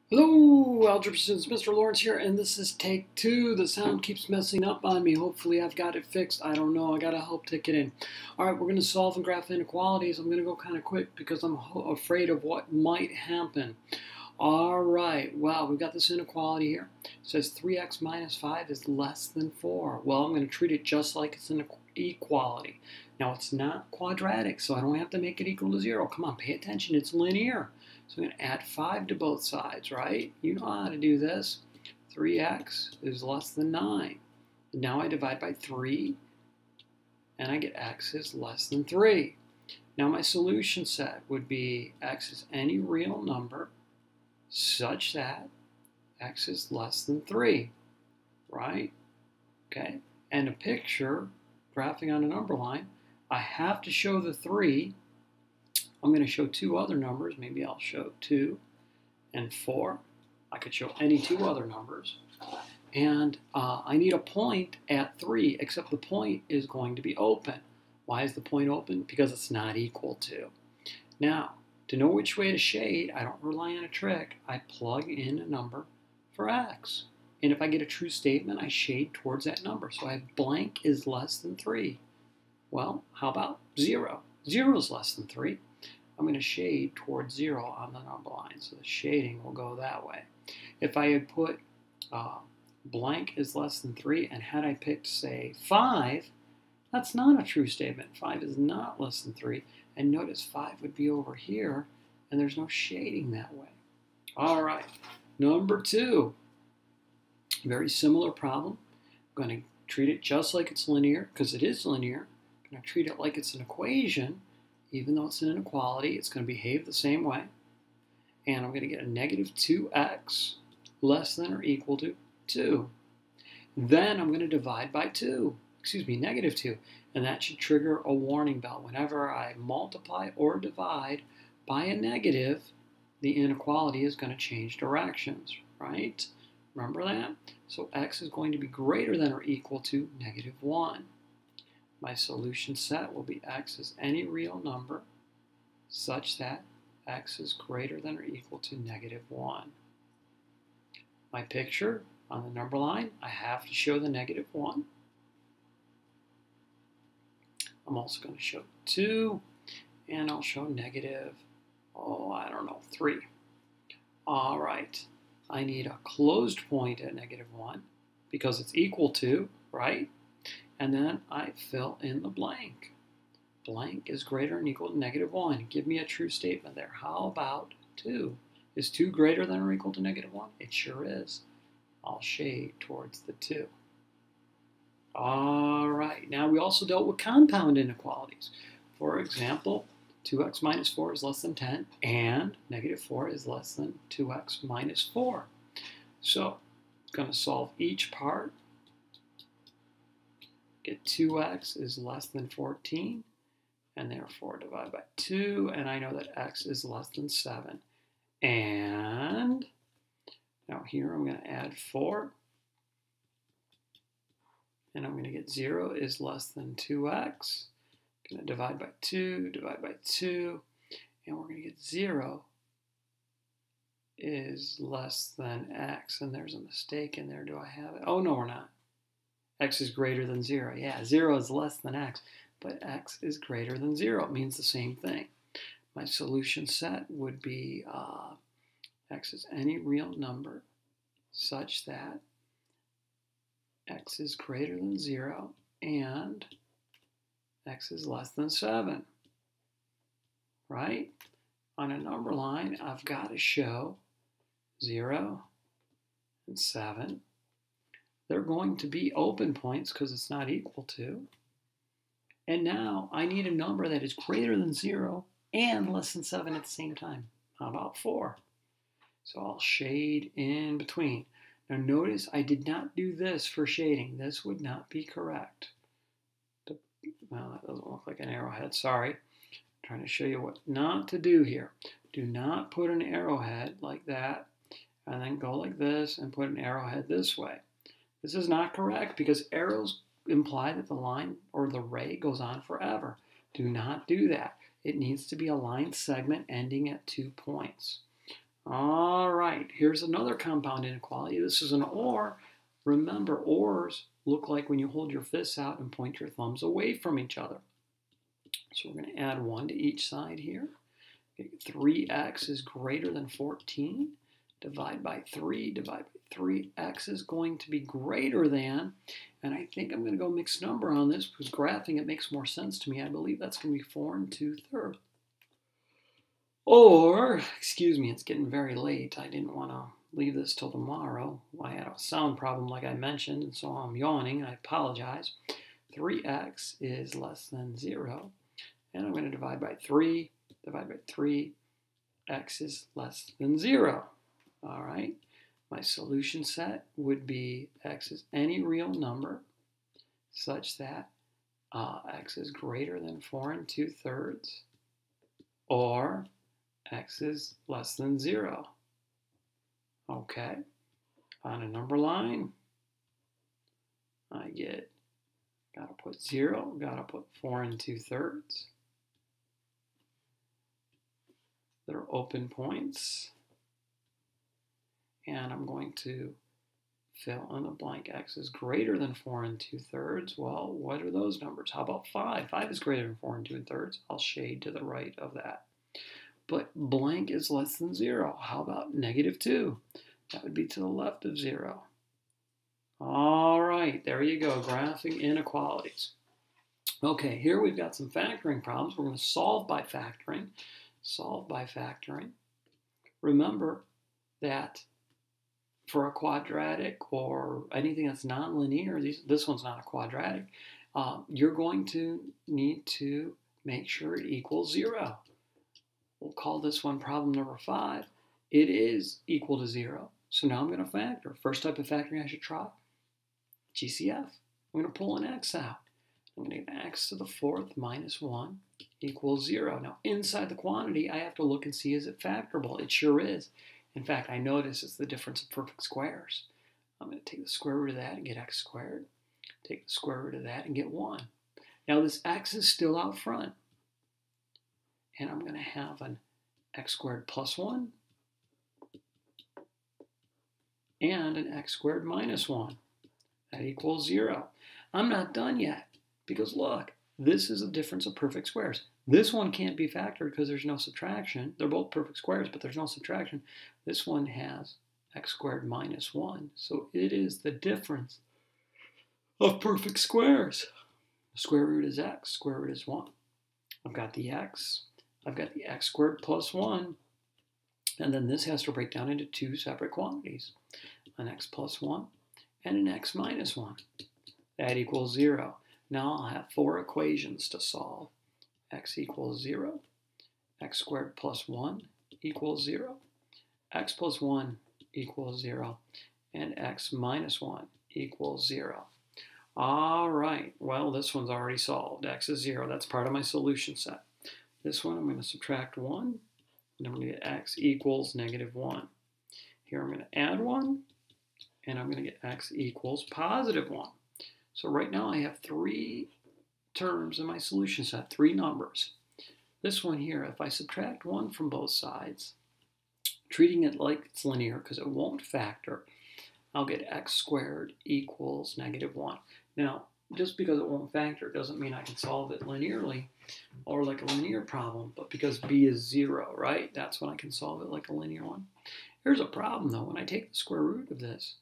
Hello, Algebra students. Mr. Lawrence here, and this is take 2. The sound keeps messing up on me. Hopefully I've got it fixed. I don't know. I got a help ticket in. All right, we're going to solve and graph inequalities. I'm going to go kind of quick because I'm afraid of what might happen. All right, well, we've got this inequality here. It says 3x minus 5 is less than 4. Well, I'm going to treat it just like it's an equality. Now, it's not quadratic, so I don't have to make it equal to 0. Come on, pay attention. It's linear. So I'm going to add 5 to both sides, right? You know how to do this. 3x is less than 9. Now I divide by 3, and I get x is less than 3. Now my solution set would be x is any real number such that x is less than 3, right? Okay, and a picture, graphing on a number line, I have to show the 3. I'm going to show 2 other numbers. Maybe I'll show 2 and 4. I could show any 2 other numbers. And I need a point at 3, except the point is going to be open. Why is the point open? Because it's not equal to. Now, to know which way to shade, I don't rely on a trick. I plug in a number for x. And if I get a true statement, I shade towards that number. So I have blank is less than 3. Well, how about 0? 0 is less than 3. I'm going to shade towards 0 on the number line. So the shading will go that way. If I had put blank is less than 3, and had I picked, say, 5, that's not a true statement. 5 is not less than 3. And notice 5 would be over here, and there's no shading that way. All right, number 2. Very similar problem. I'm going to treat it just like it's linear, because it is linear. I'm going to treat it like it's an equation. Even though it's an inequality, it's going to behave the same way. And I'm going to get a negative 2x less than or equal to 2. Then I'm going to divide by 2. Negative 2. And that should trigger a warning bell. Whenever I multiply or divide by a negative, the inequality is going to change directions, right? Remember that? So x is going to be greater than or equal to negative 1. My solution set will be x is any real number such that x is greater than or equal to negative 1. My picture on the number line, I have to show the negative 1. I'm also going to show 2, and I'll show negative, 3. All right, I need a closed point at negative 1 because it's equal to, right? And then I fill in the blank. Blank is greater than or equal to negative 1. Give me a true statement there. How about 2? Is 2 greater than or equal to negative 1? It sure is. I'll shade towards the 2. All right. Now we also dealt with compound inequalities. For example, 2x minus 4 is less than 10, and negative 4 is less than 2x minus 4. So I'm going to solve each part. Get 2x is less than 14, and therefore divide by 2, and I know that x is less than 7. And now here I'm going to add 4, and I'm going to get 0 is less than 2x. I'm going to divide by 2, and we're going to get 0 is less than x. And there's a mistake in there. Do I have it? Oh, no, we're not. X is greater than 0. Yeah, 0 is less than x, but x is greater than 0. It means the same thing. My solution set would be x is any real number such that x is greater than 0 and x is less than 7, right? On a number line, I've got to show 0 and 7. They're going to be open points because it's not equal to. And now I need a number that is greater than 0 and less than 7 at the same time. How about 4? So I'll shade in between. Now notice I did not do this for shading. This would not be correct. Well, that doesn't look like an arrowhead. Sorry. I'm trying to show you what not to do here. Do not put an arrowhead like that and then go like this and put an arrowhead this way. This is not correct because arrows imply that the line or the ray goes on forever. Do not do that. It needs to be a line segment ending at 2 points. All right. right, here's another compound inequality. This is an OR. Remember, ORs look like when you hold your fists out and point your thumbs away from each other. So we're going to add 1 to each side here. 3x is greater than 14. Divide by 3, divide by 3. X is going to be greater than, and I think I'm going to go mixed number on this because graphing it makes more sense to me. I believe that's going to be 4 2/3. Or, excuse me, it's getting very late. I didn't want to leave this till tomorrow. I had a sound problem like I mentioned, and so I'm yawning. I apologize. 3x is less than 0, and I'm going to divide by 3. Divide by 3. X is less than 0. All right. My solution set would be x is any real number such that x is greater than 4 2/3, or x is less than 0. Okay. On a number line, I get, gotta put 0, gotta put 4 2/3. They're open points. And I'm going to fill in the blank. X is greater than 4 2/3. Well, what are those numbers? How about 5? 5 is greater than 4 2/3. I'll shade to the right of that. But blank is less than 0. How about -2? That would be to the left of 0. All right, there you go, graphing inequalities. Okay, here we've got some factoring problems. We're going to solve by factoring. Solve by factoring. Remember that for a quadratic or anything that's nonlinear, this one's not a quadratic, you're going to need to make sure it equals 0. We'll call this one problem number 5. It is equal to 0. So now I'm going to factor. First type of factoring I should try, GCF. I'm going to pull an x out. I'm going to get x to the 4th minus 1 equals 0. Now inside the quantity, I have to look and see, is it factorable? It sure is. In fact, I notice it's the difference of perfect squares. I'm going to take the square root of that and get x squared. Take the square root of that and get 1. Now this x is still out front. And I'm going to have an x squared plus 1 and an x squared minus 1. That equals 0. I'm not done yet because look, this is a difference of perfect squares. This one can't be factored because there's no subtraction. They're both perfect squares, but there's no subtraction. This one has x squared minus 1. So it is the difference of perfect squares. Square root is x, square root is 1. I've got the x. I've got the x squared plus 1. And then this has to break down into 2 separate quantities. An x plus 1 and an x minus 1. That equals 0. Now I'll have 4 equations to solve. X equals 0, x squared plus 1 equals 0, x plus 1 equals 0, and x minus 1 equals 0. All right, well, this one's already solved. X is 0. That's part of my solution set. This one, I'm going to subtract 1, and I'm going to get x equals -1. Here I'm going to add 1, and I'm going to get x equals +1. So right now I have 3 terms in my solution set, 3 numbers. This one here, if I subtract 1 from both sides, treating it like it's linear because it won't factor, I'll get x squared equals -1. Now, just because it won't factor doesn't mean I can solve it linearly or like a linear problem, but because b is 0, right? That's when I can solve it like a linear one. Here's a problem though. When I take the square root of this,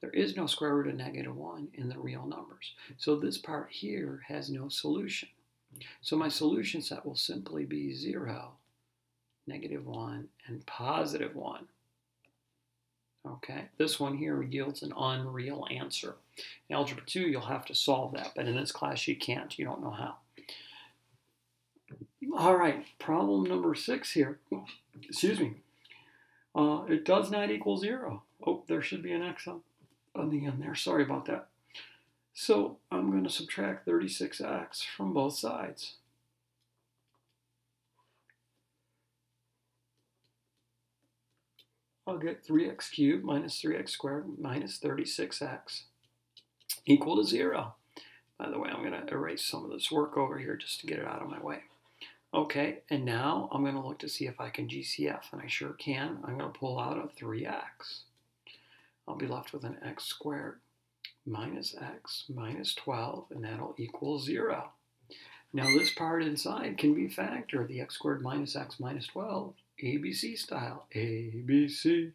there is no square root of -1 in the real numbers. So this part here has no solution. So my solution set will simply be 0, -1, and +1. Okay, this one here yields an unreal answer. In Algebra 2, you'll have to solve that, but in this class you can't. You don't know how. All right, problem number 6 here. Excuse me. It does not equal 0. Oh, there should be an x on the end there. Sorry about that. So I'm going to subtract 36x from both sides. I'll get 3x cubed minus 3x squared minus 36x equal to 0. By the way, I'm going to erase some of this work over here just to get it out of my way. Okay, and now I'm going to look to see if I can GCF, and I sure can. I'm going to pull out a 3x. I'll be left with an x squared minus x minus 12, and that'll equal 0. Now this part inside can be factored, the x squared minus x minus 12, ABC style, ABC.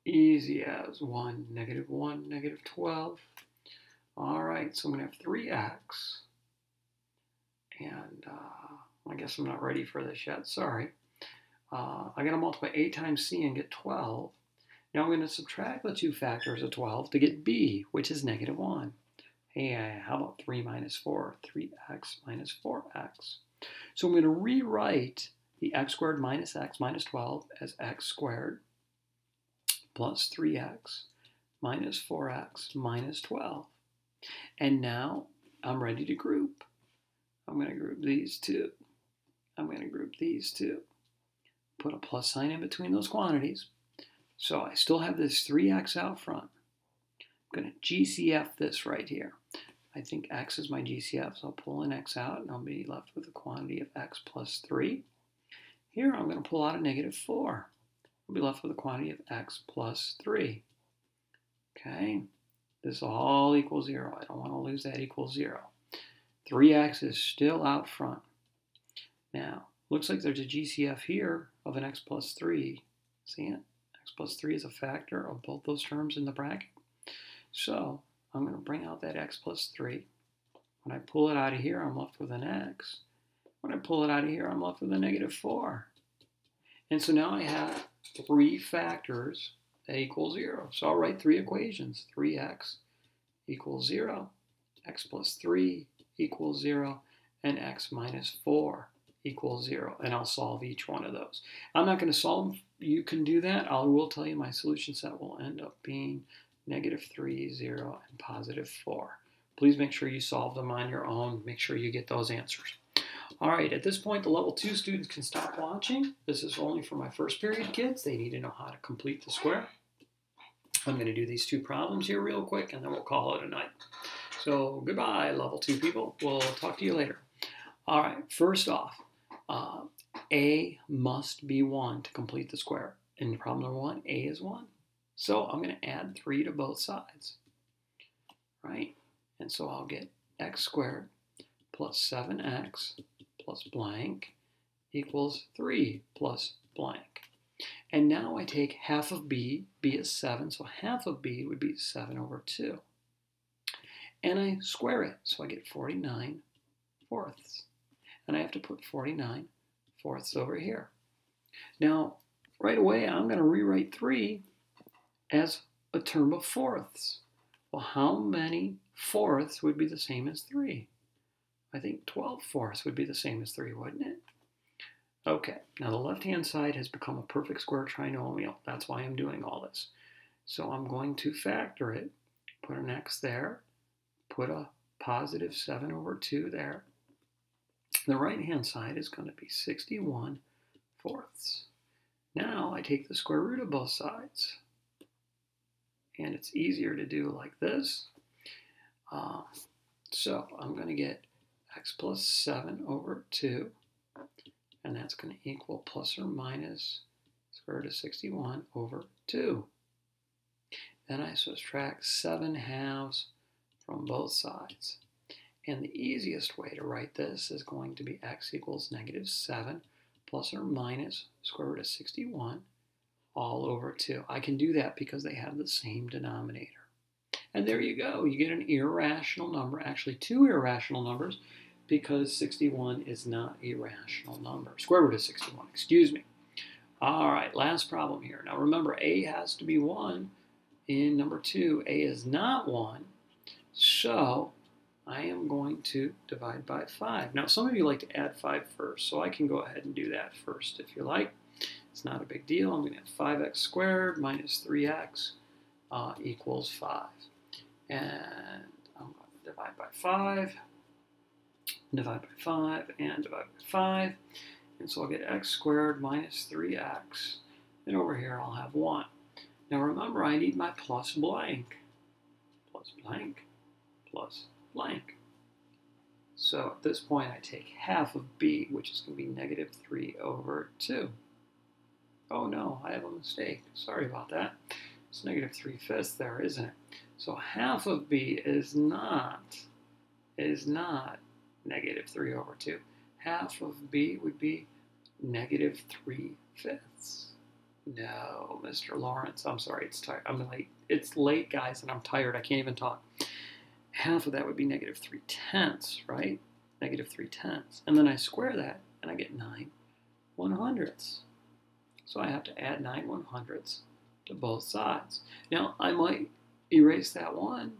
Easy as 1, negative 12. All right, so I'm going to have 3x, and I guess I'm not ready for this yet, sorry. I got to multiply 8 times c and get 12. Now I'm going to subtract the two factors of 12 to get b, which is negative 1. Hey, how about 3 minus 4? 3x minus 4x. So I'm going to rewrite the x squared minus x minus 12 as x squared plus 3x minus 4x minus 12. And now I'm ready to group. I'm going to group these two. I'm going to group these two. Put a plus sign in between those quantities. So I still have this 3x out front. I'm going to GCF this right here. I think x is my GCF, so I'll pull an x out, and I'll be left with a quantity of x plus 3. Here I'm going to pull out a negative 4. I'll be left with a quantity of x plus 3. Okay, this all equals 0. I don't want to lose that equals 0. 3x is still out front. Now, looks like there's a GCF here of an x plus 3. See it? X plus 3 is a factor of both those terms in the bracket. So I'm going to bring out that x plus 3. When I pull it out of here, I'm left with an x. When I pull it out of here, I'm left with a negative 4. And so now I have 3 factors that equal 0. So I'll write 3 equations. 3x equals 0, x plus 3 equals 0, and x minus 4 equals 0. And I'll solve each one of those. I'm not going to solve. You can do that. I will tell you my solution set will end up being negative 3, 0, and positive 4. Please make sure you solve them on your own. Make sure you get those answers. All right, at this point, the level 2 students can stop watching. This is only for my first period kids. They need to know how to complete the square. I'm going to do these 2 problems here real quick, and then we'll call it a night. So goodbye, level 2 people. We'll talk to you later. All right, first off, a must be 1 to complete the square. In problem number 1, a is 1. So I'm going to add 3 to both sides, right? And so I'll get x squared plus 7x plus blank equals 3 plus blank. And now I take half of b. b is 7, so half of b would be 7 over 2. And I square it, so I get 49 fourths. And I have to put 49 fourths over here. Now, right away, I'm going to rewrite 3 as a term of fourths. Well, how many fourths would be the same as 3? I think 12 fourths would be the same as 3, wouldn't it? Okay, now the left-hand side has become a perfect square trinomial. That's why I'm doing all this. So I'm going to factor it, put an x there, put a positive 7 over 2 there. The right-hand side is going to be 61 fourths. Now I take the square root of both sides. And it's easier to do like this. So I'm going to get x plus 7 over 2. And that's going to equal plus or minus square root of 61 over 2. Then I subtract 7 halves from both sides. And the easiest way to write this is going to be x equals negative 7 plus or minus square root of 61 all over 2. I can do that because they have the same denominator. And there you go. You get an irrational number, actually 2 irrational numbers, because 61 is not a rational number. Square root of 61, excuse me. All right, last problem here. Now remember, a has to be 1. In number 2, a is not 1. So I am going to divide by 5. Now some of you like to add 5 first, so I can go ahead and do that first if you like. It's not a big deal. I'm going to have 5x squared minus 3x equals 5. And I'm going to divide by 5, divide by 5, and divide by 5. And so I'll get x squared minus 3x. And over here I'll have 1. Now remember, I need my plus blank. Plus blank, plus blank. So at this point, I take half of b, which is going to be negative 3 over 2. Oh no, I have a mistake. Sorry about that. It's negative 3/5 there, isn't it? So half of b is not negative 3 over 2. Half of b would be negative 3/5. No, Mr. Lawrence, I'm sorry, it's tired. I'm late. It's late, guys, and I'm tired. I can't even talk. Half of that would be negative 3/10, right? Negative 3/10. And then I square that, and I get 9/100. So I have to add 9/100 to both sides. Now, I might erase that 1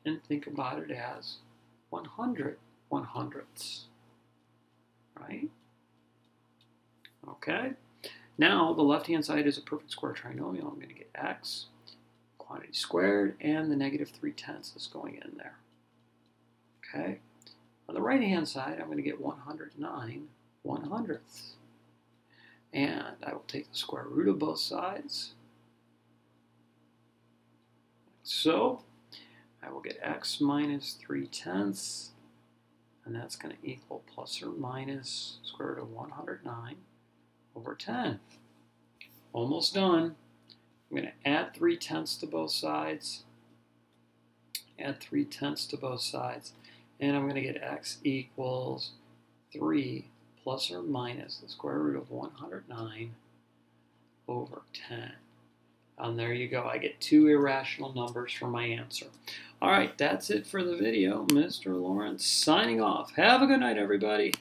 and think about it as 100/100, right? Okay. Now, the left-hand side is a perfect square trinomial. I'm going to get x, quantity squared, and the negative 3/10 is going in there. Okay. On the right-hand side, I'm going to get 109/100. And I will take the square root of both sides. So, I will get x minus 3/10, and that's going to equal plus or minus square root of 109 over 10. Almost done. I'm going to add 3/10 to both sides. Add 3/10 to both sides. And I'm going to get x equals 3 plus or minus the square root of 109 over 10. And there you go. I get 2 irrational numbers for my answer. All right, that's it for the video. Mr. Lawrence signing off. Have a good night, everybody.